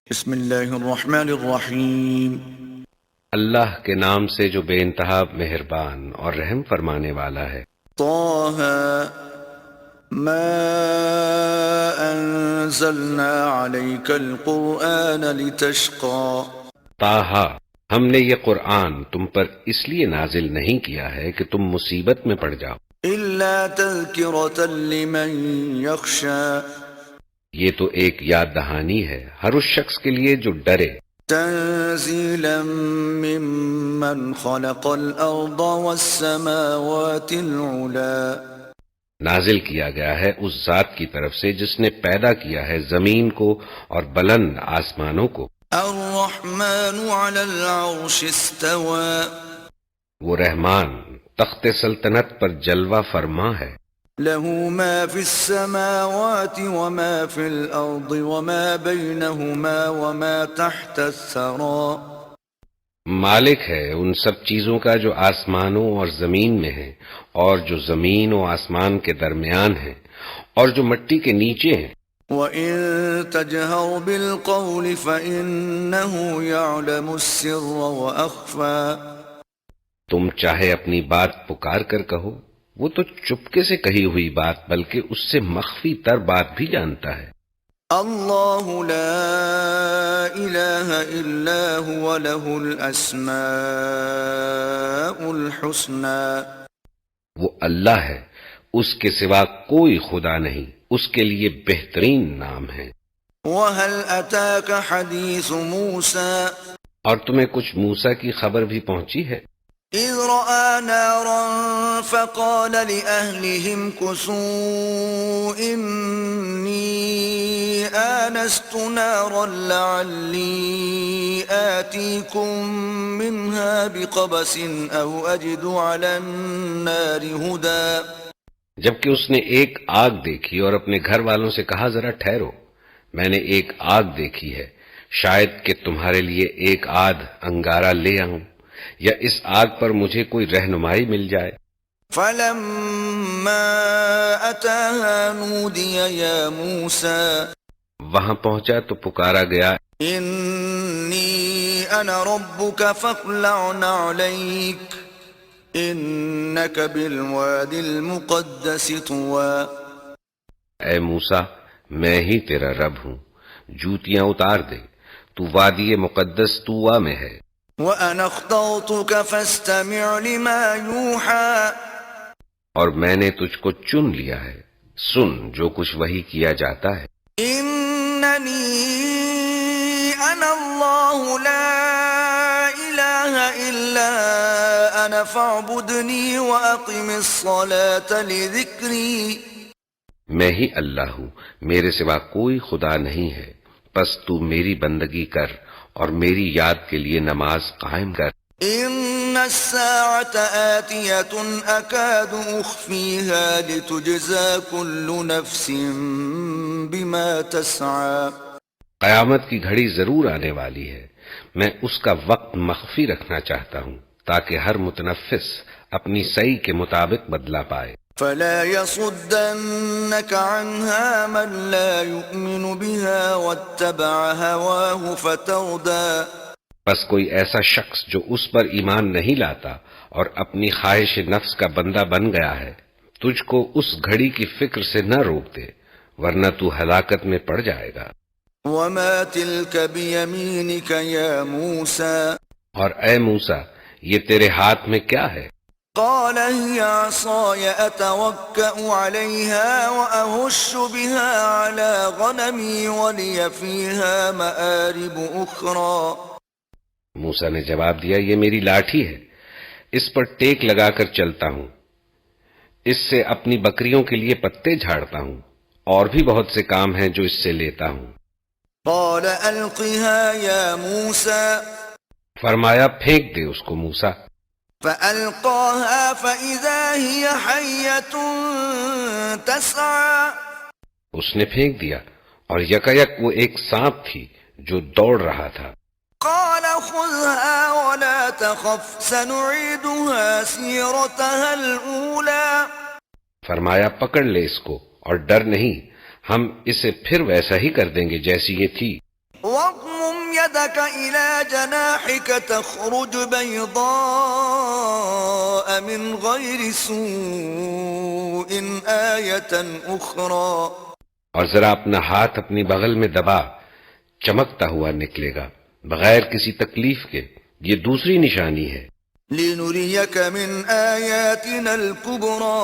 بسم اللہ الرحمن الرحیم۔ اللہ کے نام سے جو بے انتہا مہربان اور رحم فرمانے والا ہے۔ طه ما انزلنا عليك القرآن لتشقى۔ طٰہٰ، ہم نے یہ قرآن تم پر اس لیے نازل نہیں کیا ہے کہ تم مصیبت میں پڑ جاؤ، إلا تذكرة لمن يخشى۔ یہ تو ایک یاد دہانی ہے ہر اس شخص کے لیے جو ڈرے۔ تنزيلا ممن خلق الأرض والسماوات العلى۔ نازل کیا گیا ہے اس ذات کی طرف سے جس نے پیدا کیا ہے زمین کو اور بلند آسمانوں کو۔ الرحمن على العرش استوى۔ وہ رحمان تخت سلطنت پر جلوہ فرما ہے۔ له ما في السماوات وما في الأرض وما بينهما وما تحت الثرى۔ مالک ہے ان سب چیزوں کا جو آسمانوں اور زمین میں ہے اور جو زمین و آسمان کے درمیان ہے اور جو مٹی کے نیچے ہیں۔ وَإِن تَجْهَرْ بِالْقَوْلِ فَإِنَّهُ يَعْلَمُ السِّرَّ وَأَخْفَى۔ تم چاہے اپنی بات پکار کر کہو، وہ تو چپکے سے کہی ہوئی بات بلکہ اس سے مخفی تر بات بھی جانتا ہے۔ اللہ لا الہ الا هو له الاسماء الحسنى۔ وہ اللہ ہے، اس کے سوا کوئی خدا نہیں، اس کے لیے بہترین نام ہے۔ وَهَلْ أَتَاكَ حَدِيثُ مُوسَى۔ اور تمہیں کچھ موسیٰ کی خبر بھی پہنچی ہے؟ إِذْ رَأَى نَارًا فَقَالَ لِأَهْلِهِمْ كُثُوا إِنِّي آنَسْتُ نَارًا لَعَلِّي آتِيكُم مِّنْهَا بِقَبَسٍ أَوْ أَجِدُ عَلَى النَّارِ هُدًى۔ جبکہ اس نے ایک آگ دیکھی اور اپنے گھر والوں سے کہا ذرا ٹھہرو، میں نے ایک آگ دیکھی ہے، شاید کہ تمہارے لیے ایک آدھ انگارہ لے آؤں یا اس آگ پر مجھے کوئی رہنمائی مل جائے۔ فَلَمَّا أَتَاهَا نُودِيَ يَا مُوسَى۔ وہاں پہنچا تو پکارا گیا، إِنِّي أَنَا رَبُّكَ فَاخْلَعْ نَعْلَيْكَ إِنَّكَ بِالْوَادِ الْمُقَدَّسِ طُوًى۔ اے موسیٰ، میں ہی تیرا رب ہوں، جوتیاں اتار دے، تو وادی مقدس طویٰ میں ہے۔ وَأَنَا اخْتَرْتُكَ فَاسْتَمِعْ لِمَا يُوحَىٰ۔ اور میں نے تجھ کو چن لیا ہے، سن جو کچھ وحی کیا جاتا ہے۔ إِنَّنِي أَنَا اللَّهُ لَا إِلَٰهَ إِلَّا أَنَا فَاعْبُدْنِي وَأَقِمِ الصَّلَاةَ لِذِكْرِي۔ میں ہی اللہ ہوں، میرے سوا کوئی خدا نہیں ہے، پس تو میری بندگی کر اور میری یاد کے لیے نماز قائم کر۔ إِنَّ السَّاعَةَ آتِيَةٌ أَكَادُ أُخْفِيهَا لِتُجْزَىٰ كُلُّ نَفْسٍ بِمَا تَسْعَىٰ۔ قیامت کی گھڑی ضرور آنے والی ہے، میں اس کا وقت مخفی رکھنا چاہتا ہوں تاکہ ہر متنفس اپنی سعی کے مطابق بدلہ پائے۔ فَلَا يَصُدَّنَّكَ عَنْهَا مَن لَّا يُؤْمِنُ بِهَا وَاتَّبَعَ هَوَاهُ فَتَرْدَىٰ۔ بس کوئی ایسا شخص جو اس پر ایمان نہیں لاتا اور اپنی خواہش نفس کا بندہ بن گیا ہے، تجھ کو اس گھڑی کی فکر سے نہ روک دے، ورنہ تو ہلاکت میں پڑ جائے گا۔ وَمَا تِلْكَ بِيَمِينِكَ يَا مُوسَىٰ۔ اور اے موسیٰ، یہ تیرے ہاتھ میں کیا ہے؟ قال هي عصاي أتوكأ عليها وأهش بها على غنمي ولي فيها مآرب أخرى۔ موسیٰ نے جواب دیا، یہ میری لاٹھی ہے، اس پر ٹیک لگا کر چلتا ہوں، اس سے اپنی بکریوں کے لیے پتے جھاڑتا ہوں، اور بھی بہت سے کام ہیں جو اس سے لیتا ہوں۔ قال ألقها يا موسى۔ فرمایا پھینک دے اس کو موسیٰ۔ فألقاها فإذا هي حية تسعى۔ اس نے پھینک دیا اور یکایک وہ ایک سانپ تھی جو دوڑ رہا تھا۔ قال خذها ولا تخف سنعيدها سيرتها الأولى۔ فرمایا پکڑ لے اس کو اور ڈر نہیں، ہم اسے پھر ویسا ہی کر دیں گے جیسی یہ تھی۔ وَاضْمُمْ يدك إلى جناحك تخرج بيضاء من غير سوء آية أخرى اور ذرا اپنا ہاتھ اپنی بغل میں دبا، چمکتا ہوا نکلے گا بغیر کسی تکلیف کے، یہ دوسری نشانی ہے۔ لنريك من آياتنا الكبرى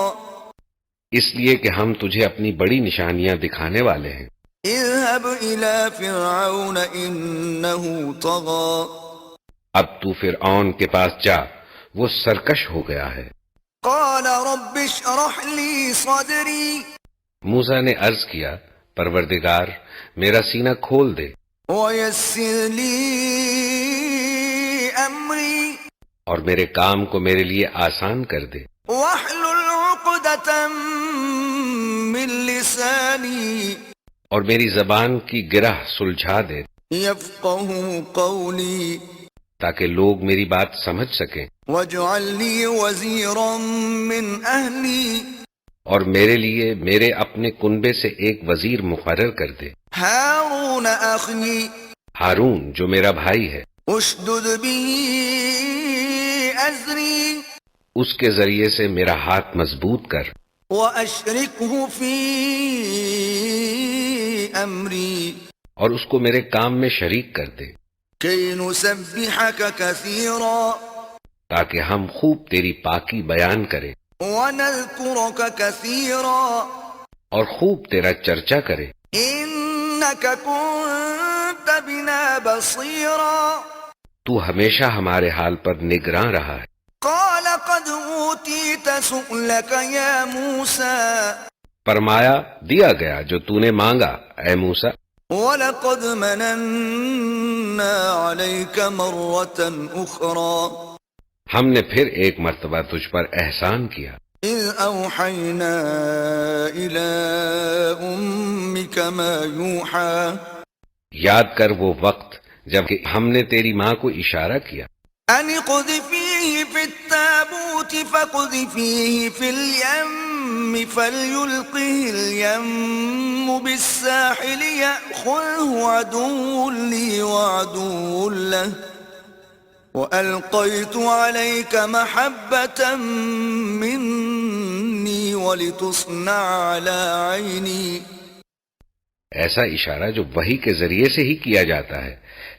اس لیے کہ ہم تجھے اپنی بڑی نشانیاں دکھانے والے ہیں۔ اذهب إلى فرعون إنه طغى اب تو فرعون کے پاس جا، وہ سرکش ہو گیا ہے۔ قال رب اشرح لي صدري موسیٰ نے عرض کیا، پروردگار میرا سینہ کھول دے ويسر لي أمري اور میرے کام کو میرے لیے آسان کر دے، واحلل عقدة من لساني اور میری زبان کی گرہ سلجھا دے يفقه قولي تاکہ لوگ میری بات سمجھ سکیں، واجعل لي وزيرا من أهلي اور میرے لیے میرے اپنے کنبے سے ایک وزیر مقرر کر دے، هارون أخي ہارون جو میرا بھائی ہے، اشدد به أزري اس کے ذریعے سے میرا ہاتھ مضبوط کر وأشركه في أمري اور اس کو میرے کام میں شریک کر دے كي نسبحك كثيرا تاکہ ہم خوب تیری پاکی بیان کریں ونذكرك كثيرا اور خوب تیرا چرچا کریں، إنك كنت بنا بصيرا تو ہمیشہ ہمارے حال پر نگراں رہا ہے۔ قال قد أوتيت سؤلك يا موسى فرمایا دیا گیا جو تو نے مانگا اے موسیٰ، وَلَقَدْ مَنَنَّا عَلَيْكَ مَرَّةً أُخْرَى ہم نے پھر ایک مرتبہ تجھ پر احسان کیا، إِذْ أَوْحَيْنَا إِلَىٰ أُمِّكَ مَا يُوحَىٰ یاد کر وہ وقت جب کہ ہم نے تیری ماں کو اشارہ کیا، أَنِ اقْذِفِيهِ فِي التَّابُوتِ فَاقْذِفِيهِ فِي الْيَمِّ فَلْيُلْقِهِ الْيَمُّ بِالسَّاحِلِ يَأْخُذْهُ عَدُوٌّ لِّي وَعَدُوٌّ لَّهُ وَأَلْقَيْتُ عَلَيْكَ مَحَبَّةً مِّنِّي وَلِتُصْنَعَ عَلَىٰ عَيْنِي ایسا اشارہ جو وحی کے ذریعے سے ہی کیا جاتا ہے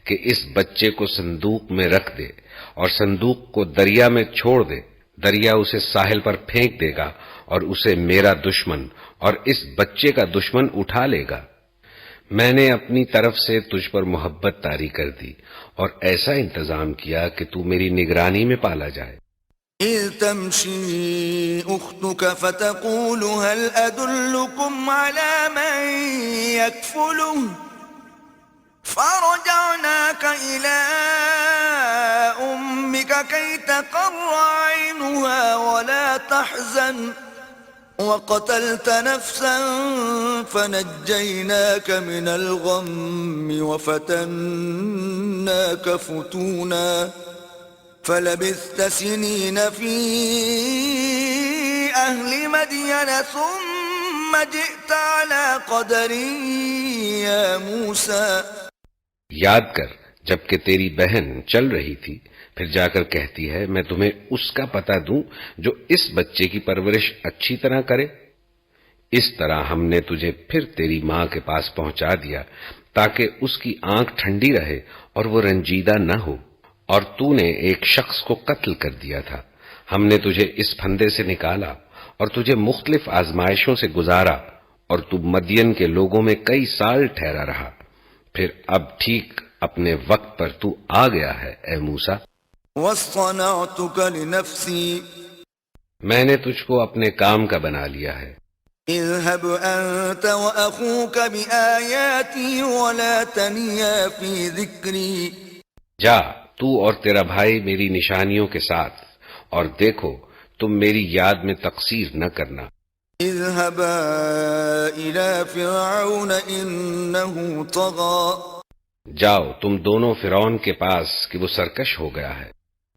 کہ اس بچے کو صندوق میں رکھ دے اور صندوق کو دریا میں چھوڑ دے، دریا اسے ساحل پر پھینک دے گا اور اسے میرا دشمن اور اس بچے کا دشمن اٹھا لے گا۔ میں نے اپنی طرف سے تجھ پر محبت طاری کر دی اور ایسا انتظام کیا کہ تو میری نگرانی میں پالا جائے۔ إذ تمشي أختك فتقول هل أدلكم على من يكفله فرجعناك إلى أمك كي تقر عينها ولا تحزن وقتلت نفسا فنجيناك من الغم وفتناك فتونا فلبثت سنين في أهل مدين ثم جئت على قدر يا موسى یاد کر جب کہ تیری بہن چل رہی تھی پھر جا کر کہتی ہے میں تمہیں اس کا پتہ دوں جو اس بچے کی پرورش اچھی طرح کرے، اس طرح ہم نے تجھے پھر تیری ماں کے پاس پہنچا دیا تاکہ اس کی آنکھ ٹھنڈی رہے اور وہ رنجیدہ نہ ہو، اور تو نے ایک شخص کو قتل کر دیا تھا۔ ہم نے تجھے اس پھندے سے نکالا اور تجھے مختلف آزمائشوں سے گزارا اور تو مدین کے لوگوں میں کئی سال ٹھہرا رہا، پھر اب ٹھیک اپنے وقت پر تو آ گیا ہے اے موسیٰ۔ واصطنعتك لنفسي میں نے تجھ کو اپنے کام کا بنا لیا ہے، اذهب أنت وأخوك بآياتي ولا تنيا في ذكري جا تو اور تیرا بھائی میری نشانیوں کے ساتھ، اور دیکھو تم میری یاد میں تقصیر نہ کرنا۔ اذهبا إلى فرعون إنه طغى جاؤ تم دونوں فرعون کے پاس کہ وہ سرکش ہو گیا ہے،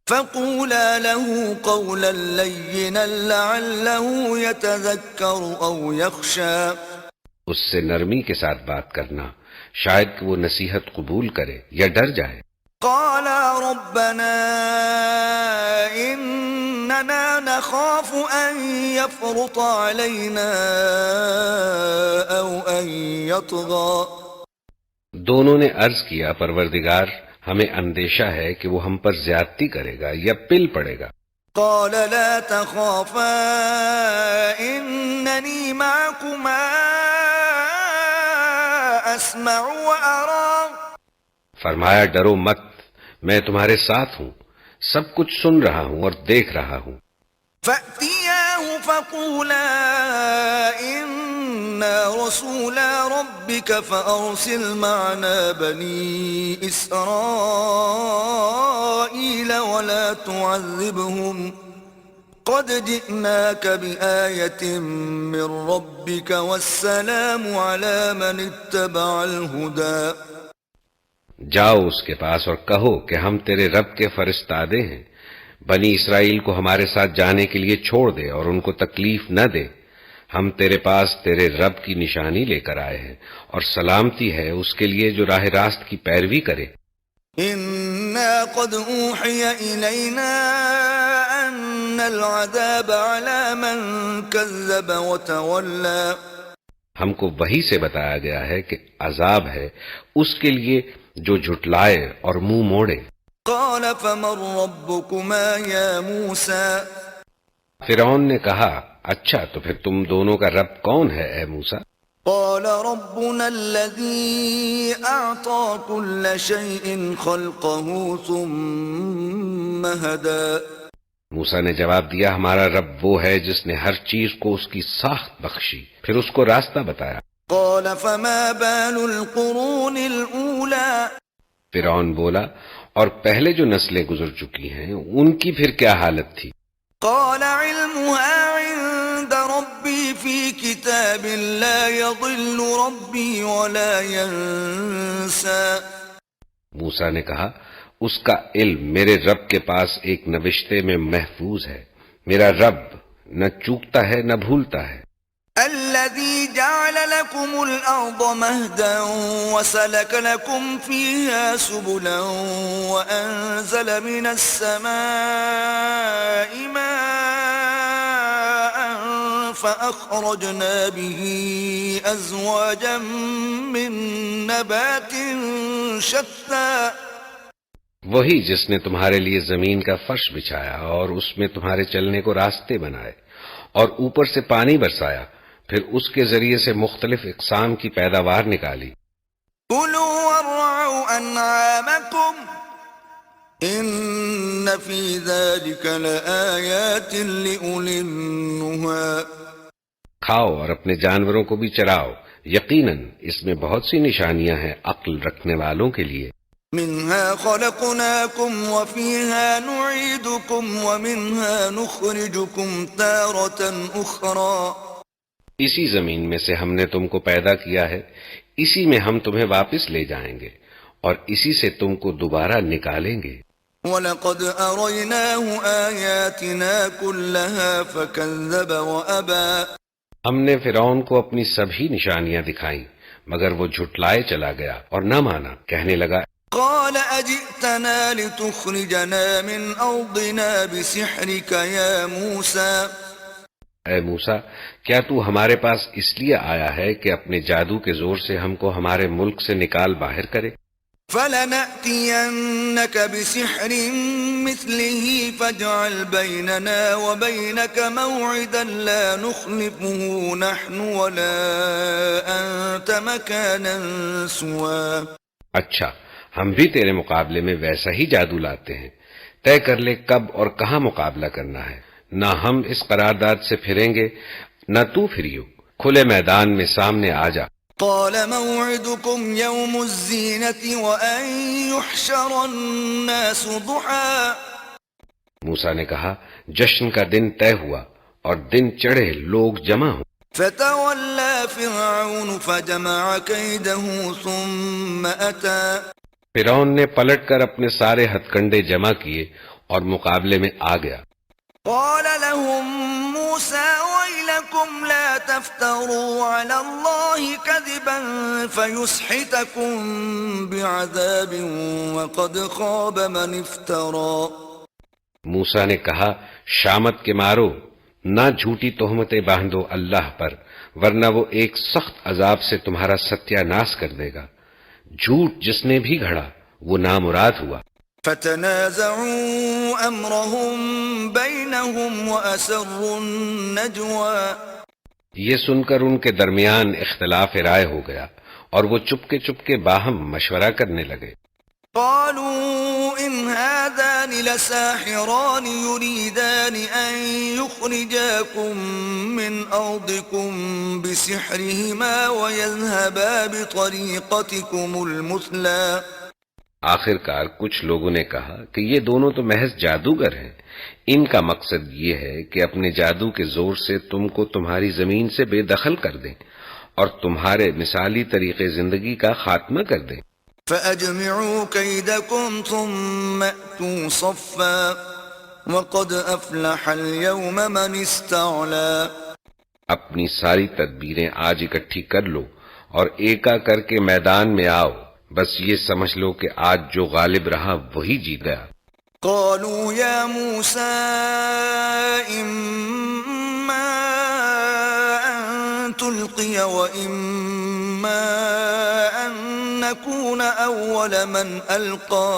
فقولا له قولا لينا لعله يتذكر أو يخشى اس سے نرمی کے ساتھ بات کرنا، شاید کہ وہ نصیحت قبول کرے یا ڈر جائے۔ قالا ربنا إننا نخاف أن يفرط علينا أو أن يطغى۔ دونوں نے عرض کیا پروردگار ہمیں اندیشہ ہے کہ وہ ہم پر زیادتی کرے گا یا پل پڑے گا۔ قال لا تخافا إنني معكما أسمع وأرى۔ فرمایا ڈرو مت، میں تمہارے ساتھ ہوں، سب کچھ سن رہا ہوں اور دیکھ رہا ہوں۔ فأتياه فقولا إنا رسولا ربك فأرسل معنا بني إسرائيل ولا تعذبهم قد جئناك بآية من ربك والسلام على من اتبع الهدى۔ جاؤ اس کے پاس اور کہو کہ ہم تیرے رب کے فرستادے ہیں، بنی اسرائیل کو ہمارے ساتھ جانے کے لیے چھوڑ دے اور ان کو تکلیف نہ دے، ہم تیرے پاس تیرے رب کی نشانی لے کر آئے ہیں، اور سلامتی ہے اس کے لیے جو راہ راست کی پیروی کرے۔ إنا قد أوحي إلينا أن العذاب على من كذب وتولى۔ ہم کو وحی سے بتایا گیا ہے کہ عذاب ہے اس کے لیے جو جھٹلائے اور منہ موڑے۔ قال فمن ربكما يا موسى؟ فرعون نے کہا اچھا تو پھر تم دونوں کا رب کون ہے اے موسیٰ؟ قال ربنا الذي أعطى كل شيء خلقه ثم هدى۔ موسیٰ نے جواب دیا ہمارا رب وہ ہے جس نے ہر چیز کو اس کی ساخت بخشی، پھر اس کو راستہ بتایا۔ قال فما بال القرون الأولى؟ فرعون بولا اور پہلے جو نسلیں گزر چکی ہیں ان کی پھر کیا حالت تھی؟ قال علمها عند ربي في كتاب لا يضل ربي ولا ينسى۔ موسیٰ نے کہا اس کا علم میرے رب کے پاس ایک نوشتے میں محفوظ ہے، میرا رب نہ چوکتا ہے نہ بھولتا ہے۔ الذي جعل لكم الأرض مهدا وسلك لكم فيها سبلا وأنزل من السماء ماء فأخرجنا به أزواجا من نبات شتى۔ وہی جس نے تمہارے لیے زمین کا فرش بچھایا اور اس میں تمہارے چلنے کو راستے بنائے اور اوپر سے پانی برسایا، پھر اس کے ذریعے سے مختلف اقسام کی پیداوار نکالی۔ كُلُوا وَارْعَوْا أَنْعَامَكُمْ إِنَّ فِي ذَلِكَ لَآيَاتٍ لِأُولِي النُّهَى۔ کھاؤ اور اپنے جانوروں کو بھی چراؤ، یقیناً اس میں بہت سی نشانیاں ہیں عقل رکھنے والوں کے لیے۔ منها خلقناكم وفيها نعيدكم ومنها نخرجكم تارة أخرى۔ اسی زمین میں سے ہم نے تم کو پیدا کیا ہے، اسی میں ہم تمہیں واپس لے جائیں گے اور اسی سے تم کو دوبارہ نکالیں گے۔ وَلَقَدْ أَرَيْنَاهُ آيَاتِنَا كُلَّهَا فَكَذَّبَ وَأَبَى۔ ہم نے فرعون کو اپنی سبھی نشانیاں دکھائیں مگر وہ جھٹلائے چلا گیا اور نہ مانا، کہنے لگا قال أجئتنا لتخرجنا من أرضنا بسحرك يا موسى۔ اے موسیٰ کیا تو ہمارے پاس اس لیے آیا ہے کہ اپنے جادو کے زور سے ہم کو ہمارے ملک سے نکال باہر کرے؟ فَلَنَأْتِيَنَّكَ بِسِحْرٍ مِثْلِهِ فَاجْعَلْ بَيْنَنَا وَبَيْنَكَ مَوْعِدًا لَا نُخْلِفُهُ نَحْنُ وَلَا أَنْتَ مَكَانًا سُوًى۔ اچھا ہم بھی تیرے مقابلے میں ویسا ہی جادو لاتے ہیں، طے کر لے کب اور کہاں مقابلہ کرنا ہے، نہ ہم اس قرارداد سے پھریں گے نہ تو پھریو، کھلے میدان میں سامنے آ جا۔ قال موعدكم يوم الزينة وأن يحشر الناس ضحى۔ موسیٰ نے کہا جشن کا دن طے ہوا اور دن چڑھے لوگ جمع ہوں۔ فتولى فرعون فجمع كيده ثم أتى۔ فرعون نے پلٹ کر اپنے سارے ہتھ کنڈے جمع کیے اور مقابلے میں آ گیا۔ قال لهم موسى ويلكم لا تفتروا على الله كذبا فيسحتكم بعذاب وقد خاب من افترى. موسیٰ نے کہا شامت کے مارو، نہ جھوٹی تہمتیں باندھو اللہ پر، ورنہ وہ ایک سخت عذاب سے تمہارا ستیہ ناش کر دے گا. جھوٹ جس نے بھی گھڑا وہ نامراد ہوا. فتنازعوا امرهم بينهم واسروا النجوى. یہ سن کر ان کے درمیان اختلاف رائے ہو گیا اور وہ چپکے چپکے باہم مشورہ کرنے لگے. قالوا ان هذان لساحران يريدان ان يخرجاكم من ارضكم بسحرهما ويذهبا بطريقتكم المثلى. آخر کار کچھ لوگوں نے کہا کہ یہ دونوں تو محض جادوگر ہیں، ان کا مقصد یہ ہے کہ اپنے جادو کے زور سے تم کو تمہاری زمین سے بے دخل کر دیں اور تمہارے مثالی طریقے زندگی کا خاتمہ کر دیں. فَأَجْمِعُوا كَيْدَكُمْ ثُمَّ أْتُوا صَفًّا وَقَدْ أَفْلَحَ الْيَوْمَ مَنِ اسْتَعْلَى. اپنی ساری تدبیریں آج اکٹھی کر لو اور ایکا کر کے میدان میں آؤ، بس یہ سمجھ لو کہ آج جو غالب رہا وہی جیت گیا. قالوا يا موسى إما أن تلقي وإما أن نكون أول من ألقى.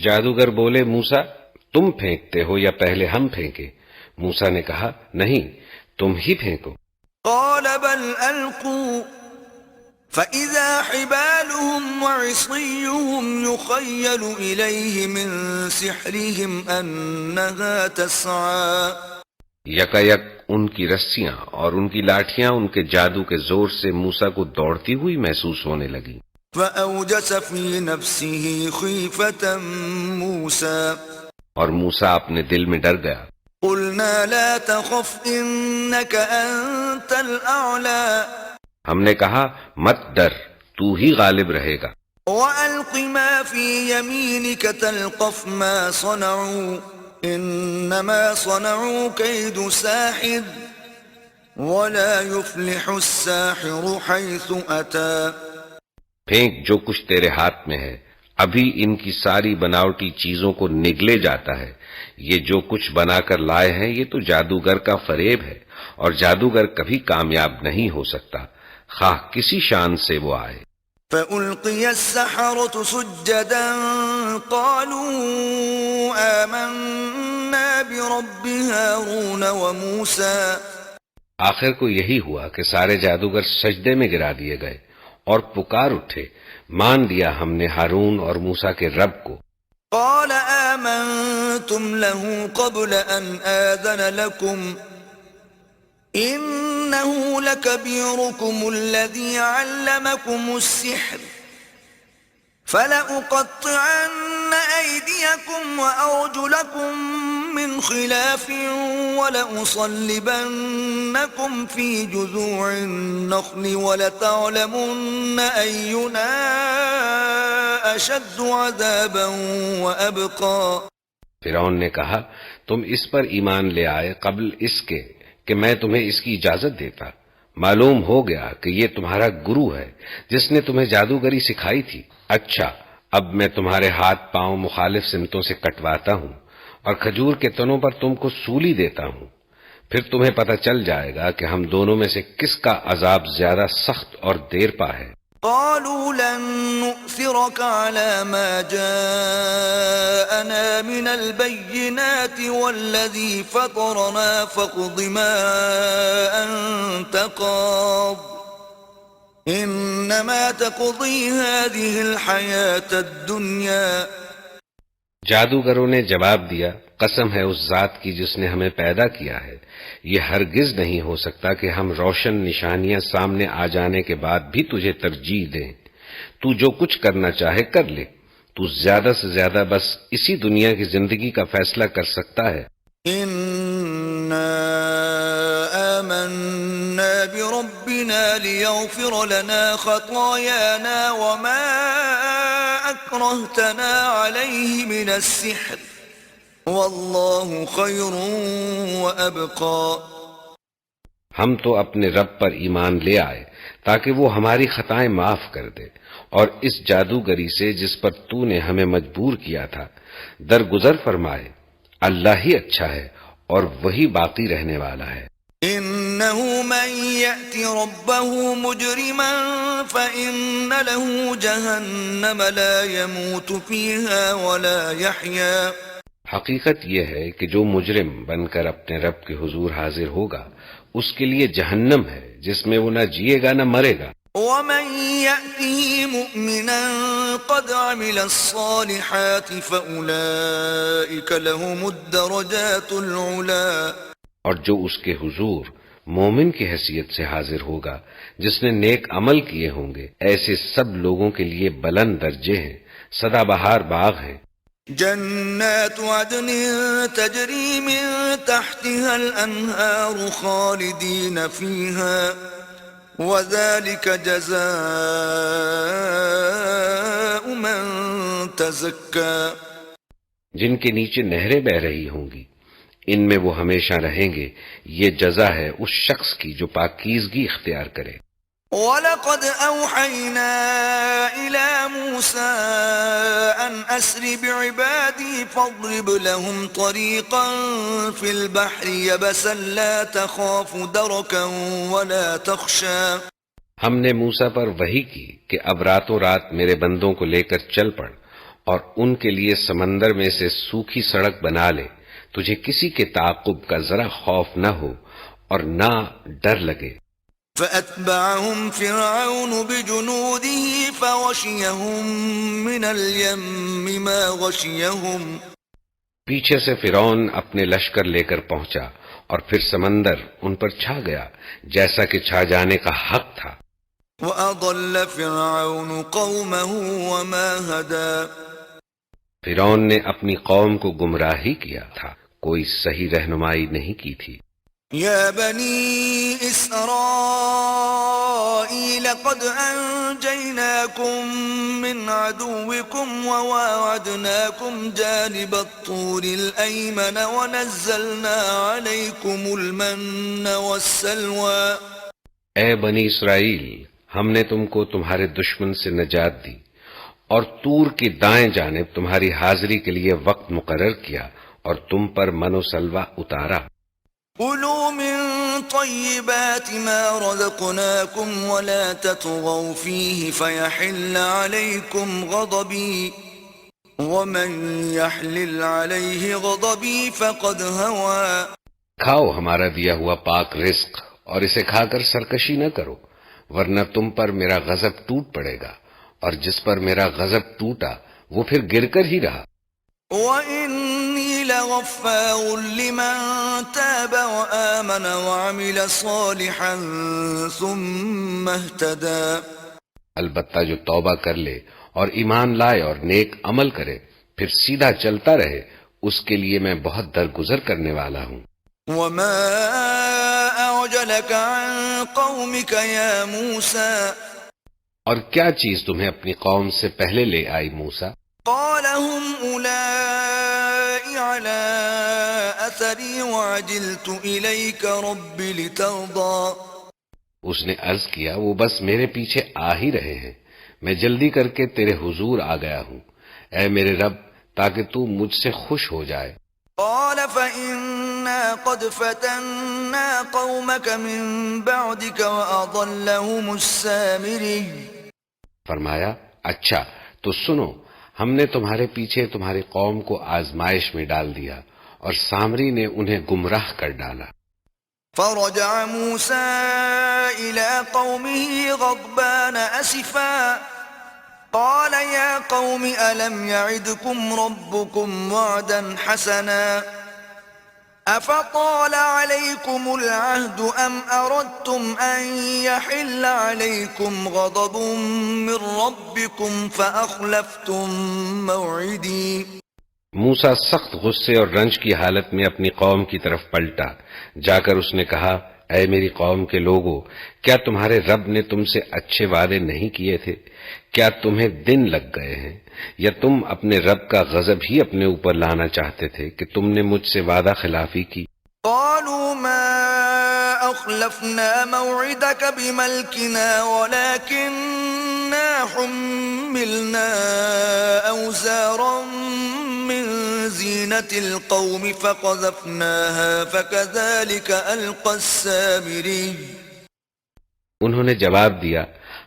جادوگر بولے موسیٰ تم پھینکتے ہو یا پہلے ہم پھینکے؟ موسیٰ نے کہا نہیں، تم ہی پھینکو. قال بل ألقوا فَإِذَا حِبَالُهُمْ وَعِصِيُّهُمْ يُخَيَّلُ إِلَيْهِ مِنْ سِحْرِهِمْ أَنَّهَا تَسْعَى. یکایک ان کی رسیاں اور ان کی لاٹھیاں ان کے جادو کے زور سے موسیٰ کو دوڑتی ہوئی محسوس ہونے لگی. فَأَوْجَسَ فِي نَفْسِهِ خِيفَةً مُوسَى. اور موسیٰ اپنے دل میں ڈر گیا. قُلْنَا لَا تَخَفْ إِنَّكَ أَنْتَ الْأَعْلَى. ہم نے کہا مت ڈر، تو ہی غالب رہے گا. وَأَلْقِ مَا فِي يَمِينِكَ تَلْقَفْ مَا صَنَعُوا إِنَّمَا صَنَعُوا كَيْدُ سَاحِرٍ وَلَا يُفْلِحُ السَّاحِرُ حَيْثُ أَتَى. پھینک جو کچھ تیرے ہاتھ میں ہے، ابھی ان کی ساری بناوٹی چیزوں کو نگلے جاتا ہے. یہ جو کچھ بنا کر لائے ہیں یہ تو جادوگر کا فریب ہے، اور جادوگر کبھی کامیاب نہیں ہو سکتا خواہ کسی شان سے وہ آئے. فَأُلْقِيَ السَّحَرَةُ سُجَّدًا قَالُوا آمَنَّا بِرَبِّ هَارُونَ وَمُوسَى. آخر کو یہی ہوا کہ سارے جادوگر سجدے میں گرا دیے گئے اور پکار اٹھے، مان لیا ہم نے ہارون اور موسیٰ کے رب کو. قال آمنتم له قبل أن آذن لكم إنه لكبيركم الذي علمكم السحر فلأقطعن أيديكم وأرجلكم من خلاف ولأصلبنكم في جذوع النخل ولتعلمن أينا أشد عذابا وأبقى. فرعون نے کہا تم اس پر ایمان لے آئے قبل اس کے کہ میں تمہیں اس کی اجازت دیتا. معلوم ہو گیا کہ یہ تمہارا گرو ہے جس نے تمہیں جادوگری سکھائی تھی. اچھا اب میں تمہارے ہاتھ پاؤں مخالف سمتوں سے کٹواتا ہوں اور کھجور کے تنوں پر تم کو سولی دیتا ہوں، پھر تمہیں پتہ چل جائے گا کہ ہم دونوں میں سے کس کا عذاب زیادہ سخت اور دیر پا ہے. قالوا لن نؤثرك على ما جاءنا من البينات والذي فطرنا فاقض ما أنت قاض إنما تقضي هذه الحياة الدنيا. جادوگروں نے جواب دیا قسم ہے اس ذات کی جس نے ہمیں پیدا کیا ہے، یہ ہرگز نہیں ہو سکتا کہ ہم روشن نشانیاں سامنے آ جانے کے بعد بھی تجھے ترجیح دیں. تو جو کچھ کرنا چاہے کر لے، تو زیادہ سے زیادہ بس اسی دنیا کی زندگی کا فیصلہ کر سکتا ہے. إنا آمنا بربنا ليغفر لنا خطايانا وما أكرهتنا عليه من السحر واللہ خیر وابقى. ہم تو اپنے رب پر ایمان لے آئے تاکہ وہ ہماری خطائیں معاف کر دے اور اس جادوگری سے جس پر تو نے ہمیں مجبور کیا تھا درگزر فرمائے. اللہ ہی اچھا ہے اور وہی باقی رہنے والا ہے. انه من يأت ربه مجرما فإن له جهنم لا يموت فيها ولا يحيا. حقیقت یہ ہے کہ جو مجرم بن کر اپنے رب کے حضور حاضر ہوگا اس کے لیے جہنم ہے جس میں وہ نہ جیے گا نہ مرے گا. ومن يأته مؤمنا قد عمل الصالحات فأولئك لهم الدرجات العلا. اور جو اس کے حضور مومن کی حیثیت سے حاضر ہوگا جس نے نیک عمل کیے ہوں گے ایسے سب لوگوں کے لیے بلند درجے ہیں، سدا بہار باغ ہیں. جنات عدن تجری من تحتها الانہار خالدین فیہا وذلك جزاء من تزکا. جن کے نیچے نہریں بہ رہی ہوں گی ان میں وہ ہمیشہ رہیں گے، یہ جزا ہے اس شخص کی جو پاکیزگی اختیار کرے. وَلَقَدْ أَوْحَيْنَا إِلَى مُوسَىٰ أَنْ أَسْرِ بِعِبَادِي فَاضْرِبْ لَهُمْ طَرِيقًا فِي الْبَحْرِ يَبَسًا لَا تَخَافُ دَرَكًا وَلَا تَخْشَىٰ. ہم نے موسیٰ پر وحی کی کہ اب راتوں رات میرے بندوں کو لے کر چل پڑ اور ان کے لیے سمندر میں سے سوکھی سڑک بنا لے، تجھے کسی کے تعاقب کا ذرا خوف نہ ہو اور نہ ڈر لگے. فَأَتْبَعَهُمْ فِرْعَوْنُ بِجُنُودِهِ فَغَشِيَهُمْ مِنَ الْيَمِّ مَا غَشِيَهُمْ. پیچھے سے فرعون اپنے لشکر لے کر پہنچا اور پھر سمندر ان پر چھا گیا جیسا کہ چھا جانے کا حق تھا. وَأَضَلَّ فِرْعَوْنُ قَوْمَهُ وَمَا هَدَىٰ. فرعون نے اپنی قوم کو گمراہی کیا تھا، کوئی صحیح رہنمائی نہیں کی تھی. يا بني إسرائيل قد أنجيناكم من عدوكم وواعدناكم جانب الطور الأيمن ونزلنا عليكم المن والسلوى. اے بنی اسرائیل، ہم نے تم کو تمہارے دشمن سے نجات دی اور طور کی دائیں جانب تمہاری حاضری کے لیے وقت مقرر کیا اور تم پر من و سلوہ اتارا. كلوا من طيبات ما رزقناكم ولا تطغوا فيه فيحل عليكم غضبي ومن يحلل عليه غضبي فقد هوى. کھاؤ ہمارا دیا ہوا پاک رزق اور اسے کھا کر سرکشی نہ کرو ورنہ تم پر میرا غضب ٹوٹ پڑے گا اور جس پر میرا غضب ٹوٹا وہ پھر گر کر ہی رہا. وَإِنِّي لَغَفَّارٌ لِّمَن تَابَ وَآمَنَ وَعَمِلَ صَالِحًا ثُمَّ اهْتَدَىٰ. البتہ جو توبہ کر لے اور ایمان لائے اور نیک عمل کرے پھر سیدھا چلتا رہے اس کے لیے میں بہت درگزر کرنے والا ہوں. وَمَا أَعْجَلَكَ عَن قَوْمِكَ يَا مُوسَىٰ. اور کیا چیز تمہیں اپنی قوم سے پہلے لے آئی موسیٰ؟ قال هم أولئك على أثري وعجلت إليك رب لترضى. اس نے عرض کیا وہ بس میرے پیچھے آ ہی رہے ہیں، میں جلدی کر کے تیرے حضور آ گیا ہوں اے میرے رب تاکہ تو مجھ سے خوش ہو جائے. قال فإنا قد فتنا قومك من بعدك وأضلهم السامري. فرمایا اچھا تو سنو، ہم نے تمہارے پیچھے تمہاری قوم کو آزمائش میں ڈال دیا اور سامری نے انہیں گمراہ کر ڈالا. فرجع موسى إلى قومه غضبان أسفا قال يا قوم ألم يعدكم ربكم وعدا حسنا أفطال عليكم العهد أم أردتم أن يحل عليكم غضب من ربكم فأخلفتم موعدي. موسیٰ سخت غصے اور رنج کی حالت میں اپنی قوم کی طرف پلٹا، جا کر اس نے کہا اے میری قوم کے لوگوں، کیا تمہارے رب نے تم سے اچھے وعدے نہیں کیے تھے؟ کیا تمہیں دن لگ گئے ہیں؟ یا تم اپنے رب کا غضب ہی اپنے اوپر لانا چاہتے تھے کہ تم نے مجھ سے وعدہ خلافی کی؟ قالوا ما أخلفنا موعدك بملكنا ولكننا حملنا أوزارا من زينة القوم فقذفناها فكذلك ألقى السامري. انہوں نے جواب دیا،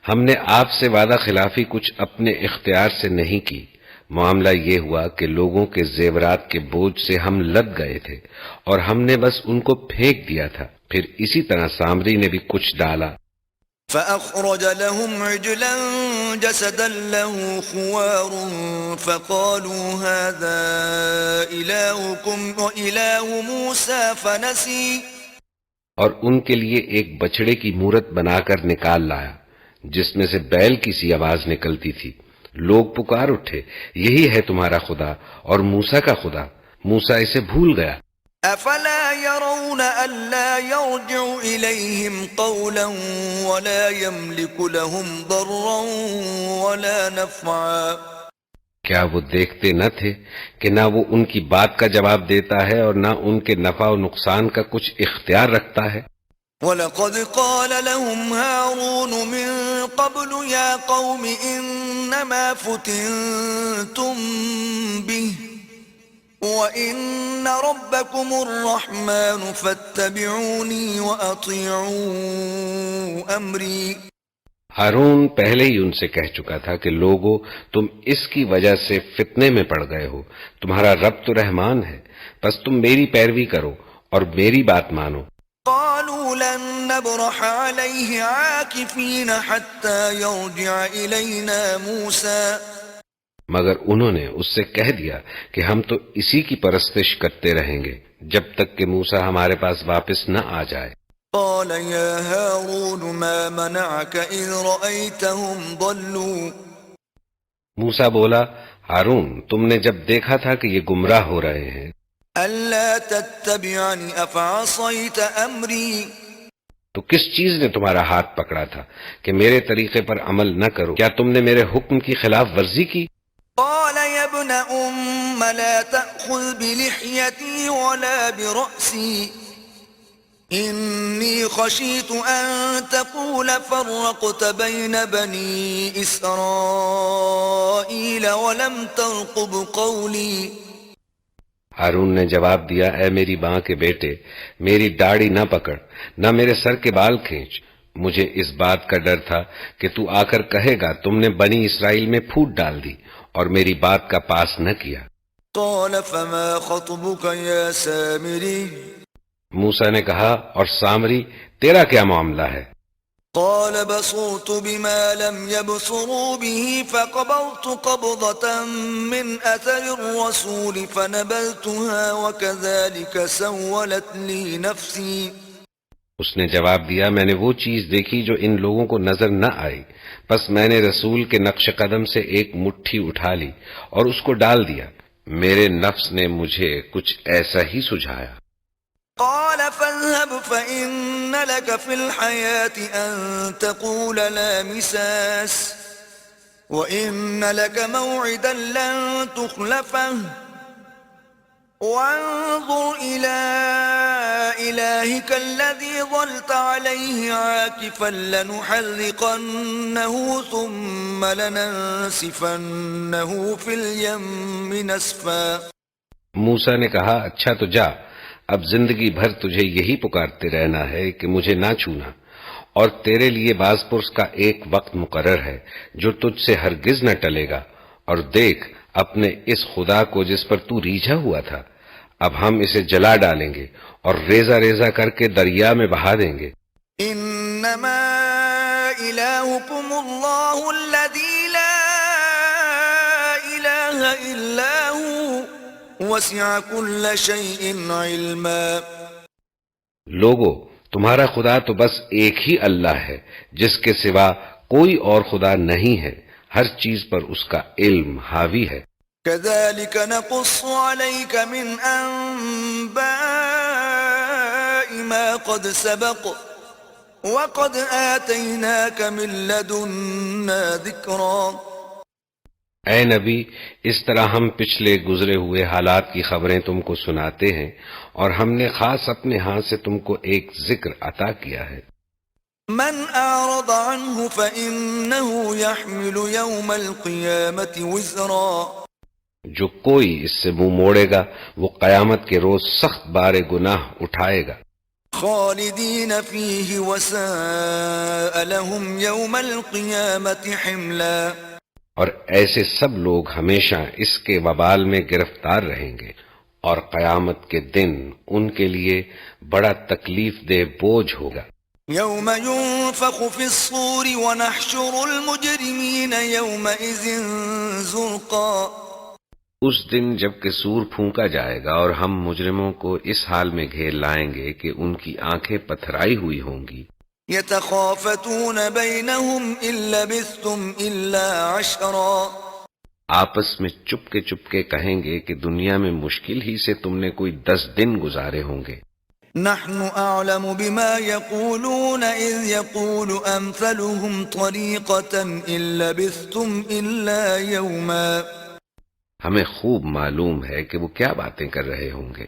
ہم نے آپ سے وعدہ خلافی کچھ اپنے اختیار سے نہیں کی، معاملہ یہ ہوا کہ لوگوں کے زیورات کے بوجھ سے ہم لد گئے تھے اور ہم نے بس ان کو پھینک دیا تھا، پھر اسی طرح سامری نے بھی کچھ ڈالا۔ فأخرج لهم عجلا جسدا له خوار فقالوا هذا إلهكم وإله موسى فنسي. اور ان کے لیے ایک بچڑے کی مورت بنا کر نکال لایا جس میں سے بیل کی سی آواز نکلتی تھی۔ لوگ پکار اٹھے، یہی ہے تمہارا خدا اور موسیٰ کا خدا، موسیٰ اسے بھول گیا۔ افلا يرون الا يرجع اليهم قولا ولا يملك لهم ضرا ولا نفعا. کیا وہ دیکھتے نہ تھے کہ نہ وہ ان کی بات کا جواب دیتا ہے اور نہ ان کے نفع و نقصان کا کچھ اختیار رکھتا ہے؟ وَلَقَدْ قَالَ لَهُمْ هَارُونُ مِن قَبْلُ يَا قَوْمِ إِنَّمَا فُتِنْتُمْ بِهِ وَإِنَّ رَبَّكُمُ الرَّحْمَنُ فَاتَّبِعُونِي وَأَطِيعُوا أَمْرِي. ہارون پہلے ہی ان سے کہہ چکا تھا کہ لوگو، تم اس کی وجہ سے فتنے میں پڑ گئے ہو، تمہارا رب تو رحمان ہے، بس تم میری پیروی کرو اور میری بات مانو۔ قالوا لن نبرح عليه عاكفين حتى يرجع إلينا موسى. مگر انہوں نے اس سے کہہ دیا کہ ہم تو اسی کی پرستش کرتے رہیں گے جب تک کہ موسیٰ ہمارے پاس واپس نہ آ جائے۔ قال يا هارون ما منعك إذ رأيتهم ضلوا. موسیٰ بولا، ہارون، تم نے جب دیکھا تھا کہ یہ گمراہ ہو رہے ہیں، ألا تتبعني أفعصيت أمري. تو کس چیز نے تمہارا ہاتھ پکڑا تھا کہ میرے طریقے پر عمل نہ کرو؟ کیا تم نے میرے حکم کی خلاف ورزی کی؟ قال يا ابن أم لا تأخذ بلحيتي ولا برأسي إني خشيت أن تقول فرقت بين بني إسرائيل ولم ترقب قولي. ہارون نے جواب دیا، اے میری ماں کے بیٹے، میری داڑھی نہ پکڑ، نہ میرے سر کے بال کھینچ، مجھے اس بات کا ڈر تھا کہ تو آ کر کہے گا تم نے بنی اسرائیل میں پھوٹ ڈال دی اور میری بات کا پاس نہ کیا۔ قال فما خطبك يا سامري. موسیٰ نے کہا، اور سامری، تیرا کیا معاملہ ہے؟ قال بصرت بما لم يبصروا به فقبضت قبضة من أثر الرسول فنبذتها وكذلك سولت لي نفسي. اس نے جواب دیا، میں نے وہ چیز دیکھی جو ان لوگوں کو نظر نہ آئی، بس میں نے رسول کے نقش قدم سے ایک مٹھی اٹھا لی اور اس کو ڈال دیا، میرے نفس نے مجھے کچھ ایسا ہی سجھایا۔ قال فاذهب فإن لك في الحياة أن تقول لا مساس وإن لك موعدا لن تخلفه وانظر إلى إلهك الذي ظلت عليه عاكفا لنحرقنه ثم لننسفنه في اليم نسفا. موسیٰ نے کہا، اچھا تو جا، اب زندگی بھر تجھے یہی پکارتے رہنا ہے کہ مجھے نہ چھونا، اور تیرے لیے باز پرس کا ایک وقت مقرر ہے جو تجھ سے ہرگز نہ ٹلے گا، اور دیکھ اپنے اس خدا کو جس پر تو ریجھا ہوا تھا، اب ہم اسے جلا ڈالیں گے اور ریزہ ریزہ کر کے دریا میں بہا دیں گے۔ انما الہکم اللہ الذی لا الہ الا ہو وسع کل شیء علما. لوگو، تمہارا خدا تو بس ایک ہی اللہ ہے جس کے سوا کوئی اور خدا نہیں ہے، ہر چیز پر اس کا علم حاوی ہے۔ كذلك نقص عليك من أنباء بما قد سبق وقد آتيناك من لدنا ذكرا۔ اے نبی، اس طرح ہم پچھلے گزرے ہوئے حالات کی خبریں تم کو سناتے ہیں، اور ہم نے خاص اپنے ہاں سے تم کو ایک ذکر عطا کیا ہے۔ من أعرض عنه فإنه يحمل يوم القيامة وزرا۔ جو کوئی اس سے منہ موڑے گا وہ قیامت کے روز سخت بار گناہ اٹھائے گا۔ خالدین فیہ وساء لهم یوم القیامة حملا۔ اور ایسے سب لوگ ہمیشہ اس کے وبال میں گرفتار رہیں گے، اور قیامت کے دن ان کے لیے بڑا تکلیف دہ بوجھ ہوگا۔ یوم ينفخ في الصور ونحشر المجرمین یومئذ زرقا۔ اس دن جب کہ سور پھونکا جائے گا اور ہم مجرموں کو اس حال میں گھیر لائیں گے کہ ان کی آنکھیں پتھرائی ہوئی ہوں گی۔ یتخافتون بینہم ان لبثتم الا عشرا۔ آپس میں چپ کے کہیں گے کہ دنیا میں مشکل ہی سے تم نے کوئی 10 دن گزارے ہوں گے۔ نحن اعلم بما يقولون اذ يقول امثلهم طریقة ان لبثتم الا یوما۔ ہمیں خوب معلوم ہے کہ وہ کیا باتیں کر رہے ہوں گے۔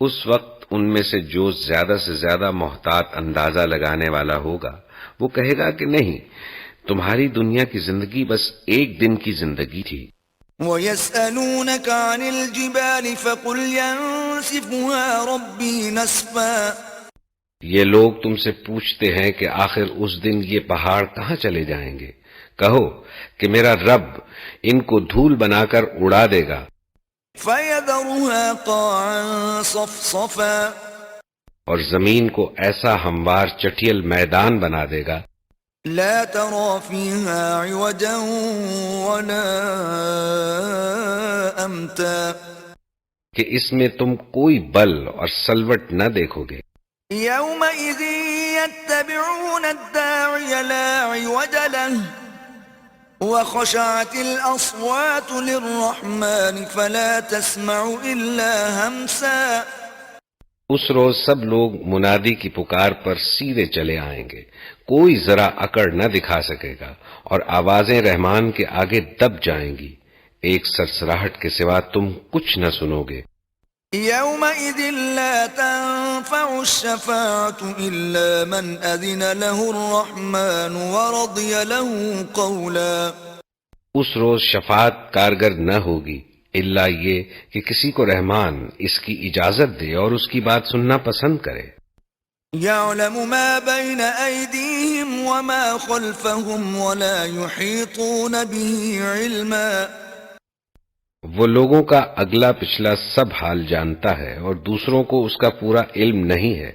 اس وقت ان میں سے جو زیادہ سے زیادہ محتاط اندازہ لگانے والا ہوگا وہ کہے گا کہ نہیں، تمہاری دنیا کی زندگی بس ایک دن کی زندگی تھی۔ وَيَسْأَلُونَكَ عَنِ الْجِبَالِ فَقُلْ يَنسِفُهَا رَبِّي نَسْفًا۔ یہ لوگ تم سے پوچھتے ہیں کہ آخر اس دن یہ پہاڑ کہاں چلے جائیں گے؟ کہو کہ میرا رب ان کو دھول بنا کر اڑا دے گا۔ فَيَذَرُهَا قَاعًا صَفْصَفًا۔ اور زمین کو ایسا ہموار چٹیل میدان بنا دے گا، لا ترى فيها عوجا ولا امتا۔ کہ اس میں تم کوئی بل اور سلوٹ نہ دیکھو گے۔ يومئذ يتبعون الداعي لا عوج له وخشعت الأصوات للرحمن فلا تسمع إلا همسا۔ اس روز سب لوگ منادی کی پکار پر سیدھے چلے آئیں گے، کوئی ذرا اکڑ نہ دکھا سکے گا، اور آوازیں رحمان کے آگے دب جائیں گی، ایک سرسراہٹ کے سوا تم کچھ نہ سنو گے۔ يومئذ لا تنفع الشفاعة إلا من أذن له الرحمن ورضي له قولا۔ اس روز شفاعت کارگر نہ ہوگی الا یہ کہ کسی کو رحمان اس کی اجازت دے اور اس کی بات سننا پسند کرے۔ يعلم ما بين أيديهم وما خلفهم ولا يحيطون به علما۔ وہ لوگوں کا اگلا پچھلا سب حال جانتا ہے اور دوسروں کو اس کا پورا علم نہیں ہے۔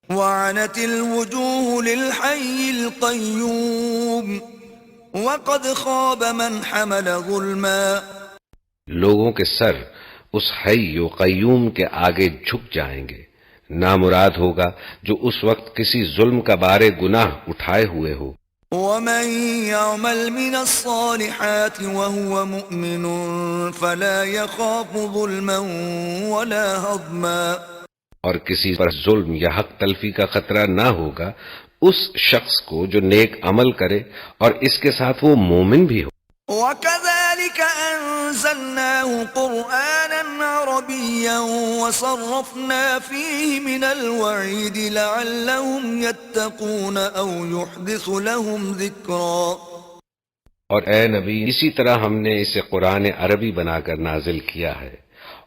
وعنت الوجوه للحي القيوم وقد خاب من حمل ظلما۔ لوگوں کے سر اس حی و قیوم کے آگے جھک جائیں گے، نامراد ہوگا جو اس وقت کسی ظلم کا بار گناہ اٹھائے ہوئے ہو۔ ومن يعمل من الصالحات وهو مؤمن فلا يخاف ظلما ولا هضما۔ اور کسی پر ظلم یا حق تلفی کا خطرہ نہ ہوگا اس شخص کو جو نیک عمل کرے اور اس کے ساتھ وہ مومن بھی ہو۔ وَكَذَلِكَ أَنزَلْنَاهُ قُرْآنًا عَرَبِيًّا وَصَرَّفْنَا فِيهِ مِنَ الْوَعِيدِ لَعَلَّهُمْ يَتَّقُونَ أَوْ يُحْدِثُ لَهُمْ ذِكْرًا۔ اور اے نبی، اسی طرح ہم نے اسے قرآن عربی بنا کر نازل کیا ہے،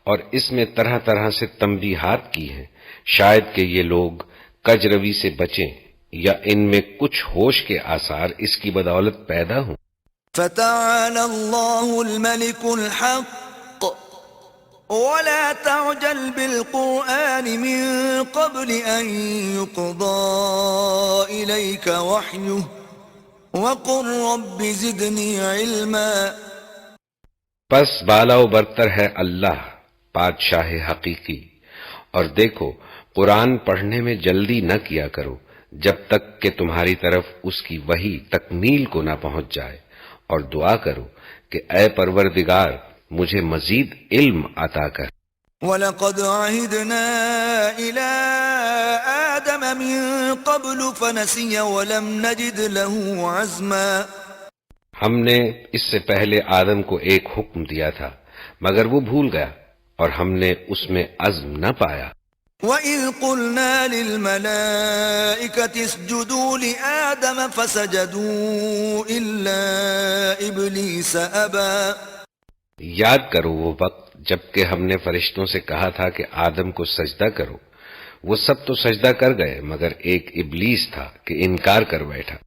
اور اس میں طرح طرح سے تنبیہات کی ہیں، شاید کہ یہ لوگ کج روی سے بچیں یا ان میں کچھ ہوش کے آثار اس کی بدولت پیدا ہوں۔ فَتَعَالَى اللَّهُ الْمَلِكُ الْحَقُّ وَلَا تَعْجَلْ بِالْقُرْآنِ مِن قَبْلِ أَن يُقْضَىٰ إِلَيْكَ وَحْيُهُ وَقُلْ رَبِّ زِدْنِي عِلْمًا۔ پس بالا و برتر ہے اللہ بادشاہ حقیقی، اور دیکھو قرآن پڑھنے میں جلدی نہ کیا کرو جب تک کہ تمہاری طرف اس کی وحی تکمیل کو نہ پہنچ جائے، اور دعا کرو کہ اے پروردگار مجھے مزید علم عطا کر۔ وَلَقَدْ عَهِدْنَا إِلَىٰ آدَمَ مِن قَبْلُ فَنَسِيَ وَلَمْ نَجِدْ لَهُ عَزْمًا. ہم نے اس سے پہلے آدم کو ایک حکم دیا تھا مگر وہ بھول گیا اور ہم نے اس میں عزم نہ پایا. وَإِذْ قُلْنَا لِلْمَلَائِكَةِ اسْجُدُوا لِآدَمَ فَسَجَدُوا إِلَّا إِبْلِيسَ أَبَىٰ. یاد کرو وہ وقت جبکہ ہم نے فرشتوں سے کہا تھا کہ آدم کو سجدہ کرو، وہ سب تو سجدہ کر گئے مگر ایک ابلیس تھا کہ انکار کر بیٹھا.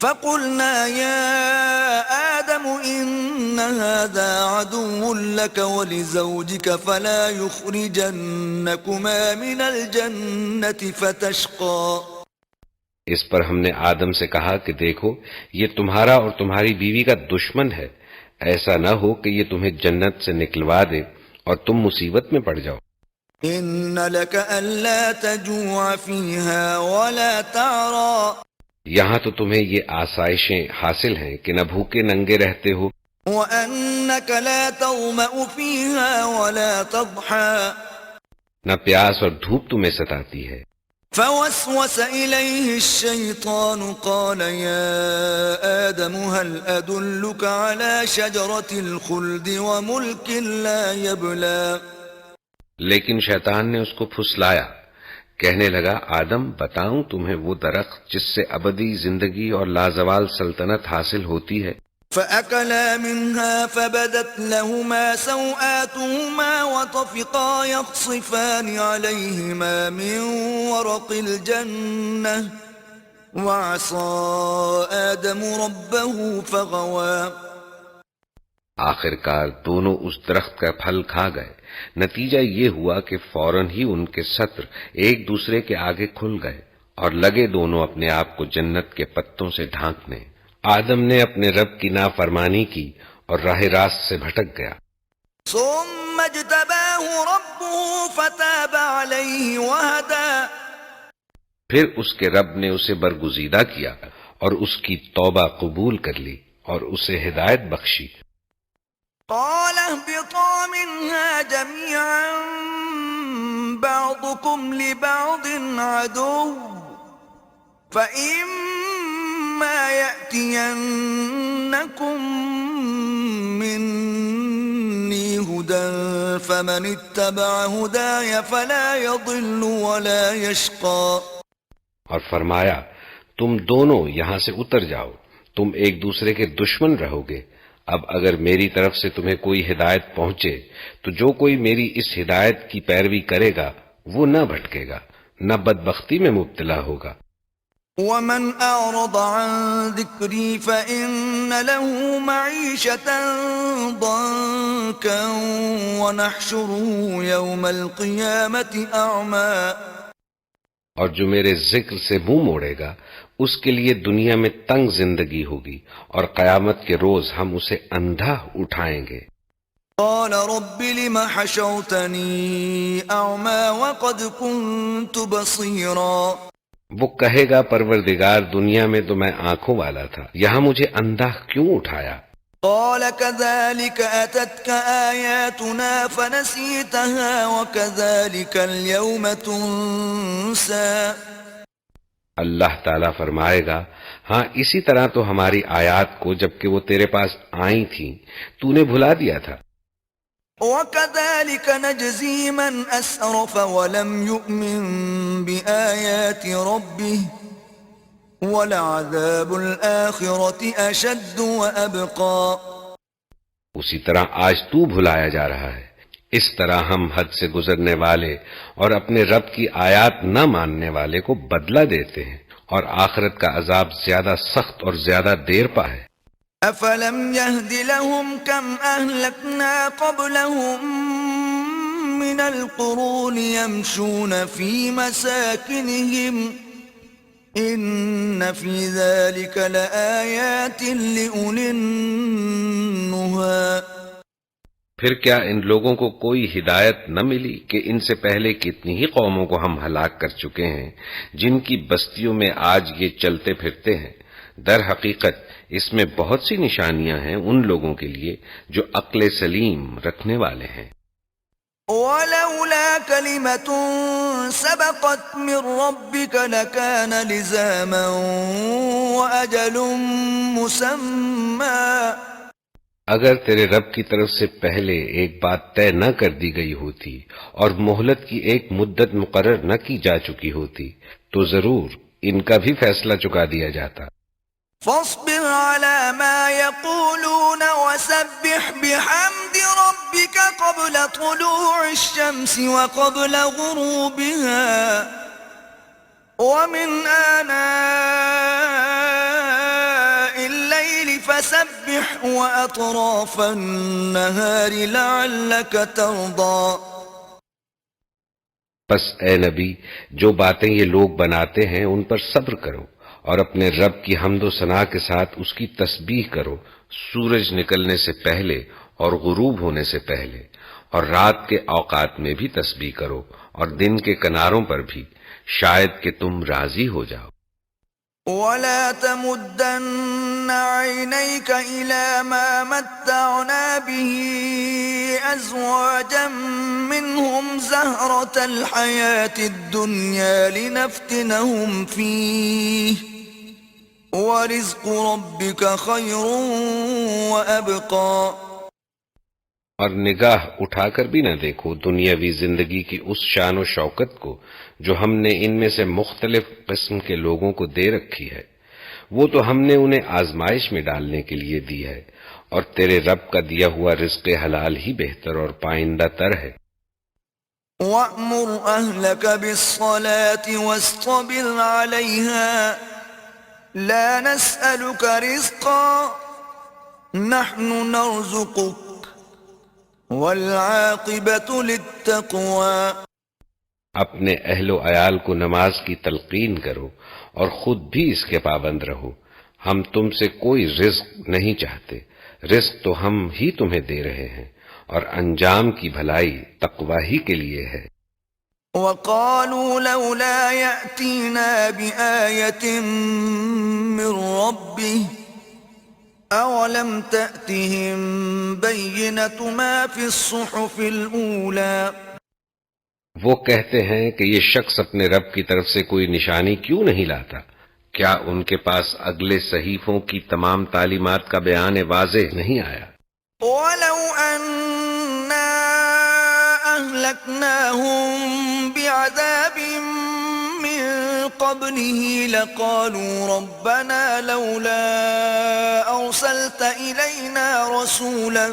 فَقُلْنَا يَا آدَمُ إِنَّ هَٰذَا عَدُوٌّ لَّكَ وَلِزَوْجِكَ فَلَا يُخْرِجَنَّكُمَا مِنَ الْجَنَّةِ فَتَشْقَىٰ. اس پر ہم نے آدم سے کہا کہ دیکھو یہ تمہارا اور تمہاری بیوی کا دشمن ہے، ایسا نہ ہو کہ یہ تمہیں جنت سے نکلوا دے اور تم مصیبت میں پڑ جاؤ. إِنَّ لَكَ أَلَّا تَجُوعَ فِيهَا وَلَا تَعْرَىٰ. یہاں تو تمہیں یہ آسائشیں حاصل ہیں کہ نہ بھوکے ننگے رہتے ہو، وَأَنَّكَ لَا تَظْمَأُ فِيهَا وَلَا تَضْحَىٰ. نہ پیاس اور دھوپ تمہیں ستاتی ہے. فوسوس إليه الشيطان قال يا آدم هل أدلك على شجرة الخلد وملك لا يبلى. لیکن شیطان نے اس کو پھسلایا، کہنے لگا آدم بتاؤں تمہیں وہ درخت جس سے ابدی زندگی اور لازوال سلطنت حاصل ہوتی ہے. فأكلا منها فبدت لهما سوآتهما وطفقا يخصفان عليهما من ورق الجنة وعصى آدم ربه فغوى. آخر کار دونوں اس درخت کا پھل کھا گئے. نتیجہ یہ ہوا کہ فوراً ہی ان کے ستر ایک دوسرے کے آگے کھل گئے اور لگے دونوں اپنے آپ کو جنت کے پتوں سے ڈھانکنے. آدم نے اپنے رب کی نافرمانی کی اور راہ راست سے بھٹک گیا. ثم اجتباه ربه فتاب عليه وهدى. پھر اس کے رب نے اسے برگزیدہ کیا اور اس کی توبہ قبول کر لی اور اسے ہدایت بخشی. قال اهبطا منها جميعا بعضكم لبعض عدو فإما يأتينكم مني هدى فمن اتبع هداي فلا يضل ولا يشقى. اور فرمایا تم دونوں یہاں سے اتر جاؤ، تم ایک دوسرے کے دشمن رہو گے. اب اگر میری طرف سے تمہیں کوئی ہدایت پہنچے تو جو کوئی میری اس ہدایت کی پیروی کرے گا وہ نہ بھٹکے گا نہ بدبختی میں مبتلا ہوگا. ومن أعرض عن ذكري فإن له معيشة ضنكا ونحشره يوم القيامة أعمى. اور جو میرے ذکر سے منہ موڑے گا اس کے لیے دنیا میں تنگ زندگی ہوگی اور قیامت کے روز ہم اسے اندھا اٹھائیں گے. قال رب لم حشرتني أعمى وقد كنت بصيرا. وہ کہے گا پروردگار دنیا میں تو میں آنکھوں والا تھا، یہاں مجھے اندھا کیوں اٹھایا؟ قال كذلك أتتك آياتنا فنسيتها وكذلك اليوم تنسى. اللہ تعالیٰ فرمائے گا ہاں اسی طرح تو ہماری آیات کو جبکہ وہ تیرے پاس آئی تھیں تو نے بھلا دیا تھا. وَكَذَلِكَ نَجْزِي مَنْ أَسْرَفَ وَلَمْ يُؤْمِنْ بِآيَاتِ رَبِّهِ وَلَعَذَابُ الْآخِرَةِ أَشَدُّ وَأَبْقَى. اسی طرح آج تو بھلایا جا رہا ہے. اس طرح ہم حد سے گزرنے والے اور اپنے رب کی آیات نہ ماننے والے کو بدلہ دیتے ہیں اور آخرت کا عذاب زیادہ سخت اور زیادہ دیر پا ہے. أَفَلَمْ يَهْدِ لَهُمْ كَمْ أَهْلَكْنَا قَبْلَهُمْ مِنَ الْقُرُونِ يَمْشُونَ فِي مَسَاكِنِهِمْ إِنَّ فِي ذَلِكَ لَآيَاتٍ لِأُولِي النُّهَى. پھر کیا ان لوگوں کو کوئی ہدایت نہ ملی کہ ان سے پہلے کتنی ہی قوموں کو ہم ہلاک کر چکے ہیں جن کی بستیوں میں آج یہ چلتے پھرتے ہیں. در حقیقت اس میں بہت سی نشانیاں ہیں ان لوگوں کے لیے جو عقل سلیم رکھنے والے ہیں. ولولا كلمة سبقت من ربك لكان لزاما وأجل مسمى. اگر تیرے رب کی طرف سے پہلے ایک بات طے نہ کر دی گئی ہوتی اور مہلت کی ایک مدت مقرر نہ کی جا چکی ہوتی تو ضرور ان کا بھی فیصلہ چکا دیا جاتا. فاصبر على ما يقولون وسبح بحمد ربك قبل طلوع الشمس وقبل غروبها ومن آناء الليل فسبح وأطراف النهار لعلك ترضى. بس اے نبی، جو باتیں یہ لوگ بناتے ہیں ان پر صبر کرو اور اپنے رب کی حمد و ثنا کے ساتھ اس کی تسبیح کرو سورج نکلنے سے پہلے اور غروب ہونے سے پہلے، اور رات کے اوقات میں بھی تسبیح کرو اور دن کے کناروں پر بھی، شاید کہ تم راضی ہو جاؤ. ولا تمدن عينيك إلى ما متعنا به أزواجا منهم زهرة الحياة الدنيا لنفتنهم فيه ورزق ربك خير وأبقى. اور نگاہ اٹھا کر بھی نہ دیکھو دنیاوی زندگی کی اس شان و شوکت کو جو ہم نے ان میں سے مختلف قسم کے لوگوں کو دے رکھی ہے، وہ تو ہم نے انہیں آزمائش میں ڈالنے کے لیے دی ہے، اور تیرے رب کا دیا ہوا رزق حلال ہی بہتر اور پائندہ تر ہے. وَأْمُرْ أَهْلَكَ بِالصَّلَاةِ وَاصْطَبِرْ عَلَيْهَا لَا نَسْأَلُكَ رِزْقًا نَحْنُ نَرْزُقُكَ وَالْعَاقِبَةُ لِلتَّقْوَى. اپنے اہل و عیال کو نماز کی تلقین کرو اور خود بھی اس کے پابند رہو. ہم تم سے کوئی رزق نہیں چاہتے، رزق تو ہم ہی تمہیں دے رہے ہیں، اور انجام کی بھلائی تقوی ہی کے لیے ہے. وَقَالُوا لَوْلَا يَأْتِينَا بِآيَةٍ مِّن رَّبِّهِ أَوَلَمْ تَأْتِهِم بَيِّنَةُ مَا فِي الصُّحُفِ الْأُولَى. وہ کہتے ہیں کہ یہ شخص اپنے رب کی طرف سے کوئی نشانی کیوں نہیں لاتا؟ کیا ان کے پاس اگلے صحیفوں کی تمام تعلیمات کا بیان واضح نہیں آیا؟ وَلَوْ أَنَّا أَهْلَكْنَاهُم بِعَذَابٍ مِّن قَبْلِهِ لَقَالُوا رَبَّنَا لَوْلَا أَرْسَلْتَ إِلَيْنَا رَسُولًا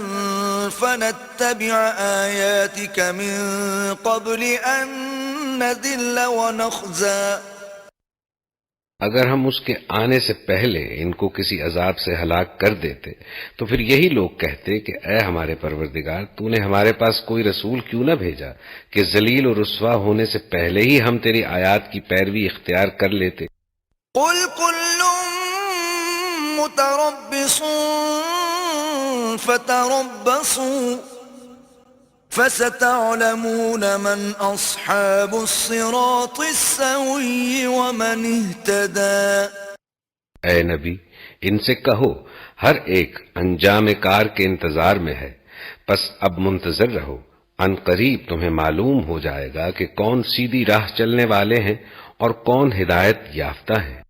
فَنَتَّبِعَ آيَاتِكَ مِن قَبْلِ أَن نَّذِلَّ وَنَخْزَىٰ. اگر ہم اس کے آنے سے پہلے ان کو کسی عذاب سے ہلاک کر دیتے تو پھر یہی لوگ کہتے کہ اے ہمارے پروردگار، تو نے ہمارے پاس کوئی رسول کیوں نہ بھیجا کہ ذلیل و رسوا ہونے سے پہلے ہی ہم تیری آیات کی پیروی اختیار کر لیتے. قُلْ كُلٌّ مُّتَرَبِّصٌ فَتَرَبَّصُوا فَسَتَعْلَمُونَ مَنْ أَصْحَابُ الصِّرَاطِ السَّوِيِّ وَمَنِ اهْتَدَىٰ. اے نبی، ان سے کہو ہر ایک انجام کار کے انتظار میں ہے، پس اب منتظر رہو، ان قریب تمہیں معلوم ہو جائے گا کہ کون سیدھی راہ چلنے والے ہیں اور کون ہدایت یافتہ ہیں.